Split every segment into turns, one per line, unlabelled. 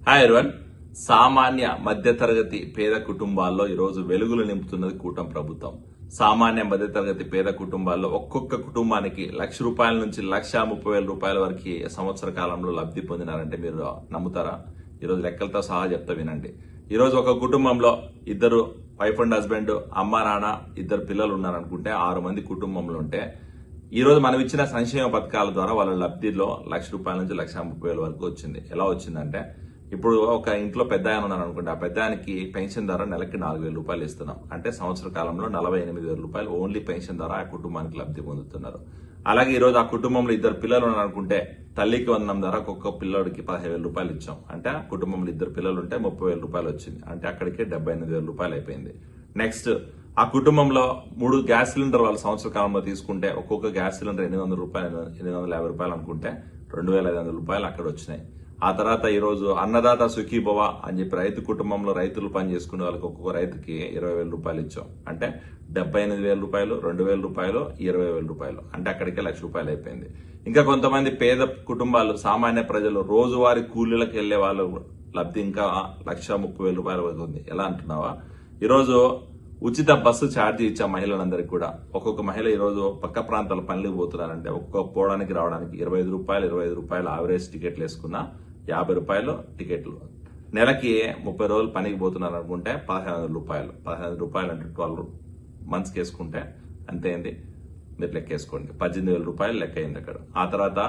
Hi everyone. సామాన్య మధ్యతరగతి పేద కుటుంబాల్లో ఈరోజు వెలుగులు నింపుతున్నది కూటమి ప్రభుత్వం. సామాన్య మధ్యతరగతి పేద కుటుంబాల్లో ఒక్కొక్క కుటుంబానికి ₹1,00,000 నుంచి ₹1,30,000 వరకు సంవత్సర కాలంలో లబ్ధి పొందినారంటే మీరు నమ్ముతారా? ఈరోజు లెక్కలతో సహా చెప్తా వినండి. ఈరోజు ఒక కుటుంబంలో ఇద్దరు వైఫ్ అండ్ హస్బెండ్, అమ్మ నాన్న, ఇద్దరు పిల్లలు ఉన్నారనుకుంటే 6 మంది కుటుంబంలో ఉంటే ఈ రోజు మనం ఇచ్చిన సంక్షేమ పథకాల ద్వారా వాళ్ళ లబ్ధిలో ₹1,00,000 నుంచి ₹1,30,000 వరకు వచ్చింది. ఎలా వచ్చిందంటే, ఇప్పుడు ఒక ఇంట్లో పెద్ద ఆయన ఉన్నారు అనుకుంటే ఆ పెద్ద ఆయనకి పెన్షన్ ద్వారా నెలకి ₹4,000 ఇస్తున్నాం. అంటే సంవత్సర కాలంలో ₹48,000 ఓన్లీ పెన్షన్ ద్వారా ఆ కుటుంబానికి లబ్ధి పొందుతున్నారు. అలాగే ఈ రోజు ఆ కుటుంబంలో ఇద్దరు పిల్లలు ఉన్నారు అనుకుంటే తల్లికి వందనం ద్వారా ఒక్కొక్క పిల్లడికి ₹15,000 ఇచ్చాం. అంటే ఆ కుటుంబంలో ఇద్దరు పిల్లలు ఉంటే ₹30,000 వచ్చింది. అంటే అక్కడికి ₹78,000 అయిపోయింది. నెక్స్ట్, ఆ కుటుంబంలో 3 గ్యాస్ సిలిండర్ వాళ్ళ సంవత్సర కాలంలో తీసుకుంటే ఒక్కొక్క గ్యాస్ సిలిండర్ ₹800, ₹850 అనుకుంటే ₹2,500 అక్కడ వచ్చినాయి. ఆ తర్వాత ఈ రోజు అన్నదాత సుఖీభవ అని చెప్పి రైతు కుటుంబంలో రైతులు పని చేసుకునే వాళ్ళకి ఒక్కొక్క రైతుకి ₹20,000 ఇచ్చాం. అంటే ₹78,000, ₹2,000, ₹20,000 అంటే అక్కడికే ₹1,00,000 అయిపోయింది. ఇంకా కొంతమంది పేద కుటుంబాలు, సామాన్య ప్రజలు, రోజువారీ కూలీలకు వెళ్లే వాళ్ళు లబ్ధి ఇంకా ₹1,30,000 అవుతుంది. ఎలా అంటున్నావా? ఈరోజు ఉచిత బస్సు ఛార్జీ ఇచ్చాం మహిళలందరికీ కూడా. ఒక్కొక్క మహిళ ఈ రోజు పక్క ప్రాంతాల పనులకు పోతున్నారంటే ఒక్కొక్క పోవడానికి రావడానికి ₹25 ఆవరేజ్ టికెట్లు వేసుకున్నా ₹50 టికెట్లు. నెలకి 30 రోజులు పనికి పోతున్నారు అనుకుంటే ₹1,500 అంటే 12 మంత్స్కి వేసుకుంటే అంతే అయింది. మీరు లెక్కేసుకోండి, ₹18,000 లెక్క అయింది అక్కడ. ఆ తర్వాత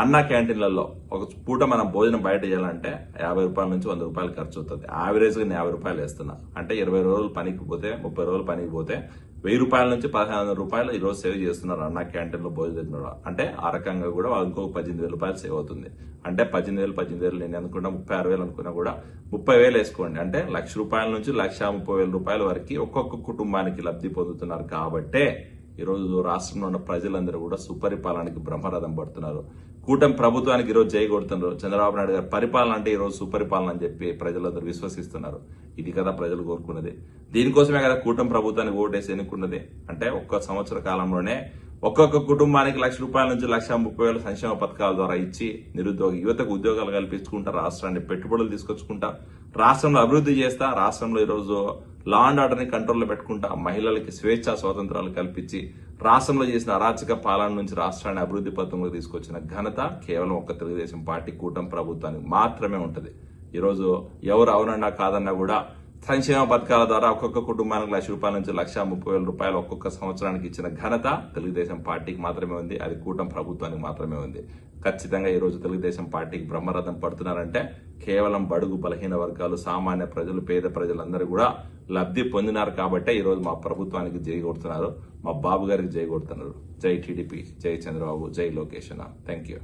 అన్న క్యాంటీన్లలో ఒక పూట మనం భోజనం బయట చేయాలంటే ₹50 నుంచి ₹100 ఖర్చు అవుతుంది. యావరేజ్ గా నేను ₹50 వేస్తున్నా. అంటే 20 రోజులు పనికి పోతే, 30 రోజులు పనికి పోతే ₹1,000 నుంచి ₹1,500 ఈ రోజు సేవ్ చేస్తున్నారు అన్న క్యాంటీన్ లో భోజనం. అంటే ఆ రకంగా కూడా ఇంకొక ₹18,000 సేవ్ అవుతుంది. అంటే 18,000 నేను అనుకున్నా 36,000 అనుకున్నా కూడా 30,000 వేసుకోండి. అంటే ₹1,00,000 నుంచి ₹1,30,000 వరకు ఒక్కొక్క కుటుంబానికి లబ్ధి పొందుతున్నారు. కాబట్టే ఈరోజు రాష్ట్రంలో ఉన్న ప్రజలందరూ కూడా సుపరిపాలనకి బ్రహ్మరథం పడుతున్నారు. కూటమి ప్రభుత్వానికి ఈరోజు జై కొడుతున్నారు. చంద్రబాబు నాయుడు గారు పరిపాలన అంటే ఈరోజు సుపరిపాలన అని చెప్పి ప్రజలందరూ విశ్వసిస్తున్నారు. ఇది కదా ప్రజలు కోరుకున్నది. దీనికోసమే కదా కూటమి ప్రభుత్వానికి ఓటేసి ఎన్నుకున్నది. అంటే ఒక్క సంవత్సర కాలంలోనే ఒక్కొక్క కుటుంబానికి ₹1,00,000 నుంచి ₹1,30,000 సంక్షేమ పథకాల ద్వారా ఇచ్చి నిరుద్యోగ యువతకు ఉద్యోగాలు కల్పించుకుంటా, రాష్ట్రాన్ని పెట్టుబడులు తీసుకొచ్చుకుంటా, రాష్ట్రంలో అభివృద్ధి చేస్తా, రాష్ట్రంలో ఈరోజు లా అండ్ ఆర్డర్ ని కంట్రోల్లో పెట్టుకుంటా, మహిళలకి స్వేచ్ఛ స్వాతంత్రాలు కల్పించి రాష్ట్రంలో చేసిన అరాచక పాలన నుంచి రాష్ట్రాన్ని అభివృద్ధి పథంలో తీసుకొచ్చిన ఘనత కేవలం ఒక్క తెలుగుదేశం పార్టీ కూటమి ప్రభుత్వానికి మాత్రమే ఉంటది. ఈరోజు ఎవరు అవునన్నా కాదన్నా కూడా సంక్షేమ పథకాల ద్వారా ఒక్కొక్క కుటుంబానికి ₹1,00,000 నుంచి ₹1,30,000 ఒక్కొక్క సంవత్సరానికి ఇచ్చిన ఘనత తెలుగుదేశం పార్టీకి మాత్రమే ఉంది. అది కూటమి ప్రభుత్వానికి మాత్రమే ఉంది. ఖచ్చితంగా ఈ రోజు తెలుగుదేశం పార్టీకి బ్రహ్మరథం పడుతున్నారంటే కేవలం బడుగు బలహీన వర్గాలు, సామాన్య ప్రజలు, పేద ప్రజలందరూ కూడా లబ్ధి పొందినారు కాబట్టే ఈ రోజు మా ప్రభుత్వానికి జై కొడుతున్నారు, మా బాబు గారికి జై కొడుతున్నారు. జై టీడీపీ, జై చంద్రబాబు, జై లోకేష్. Thank you.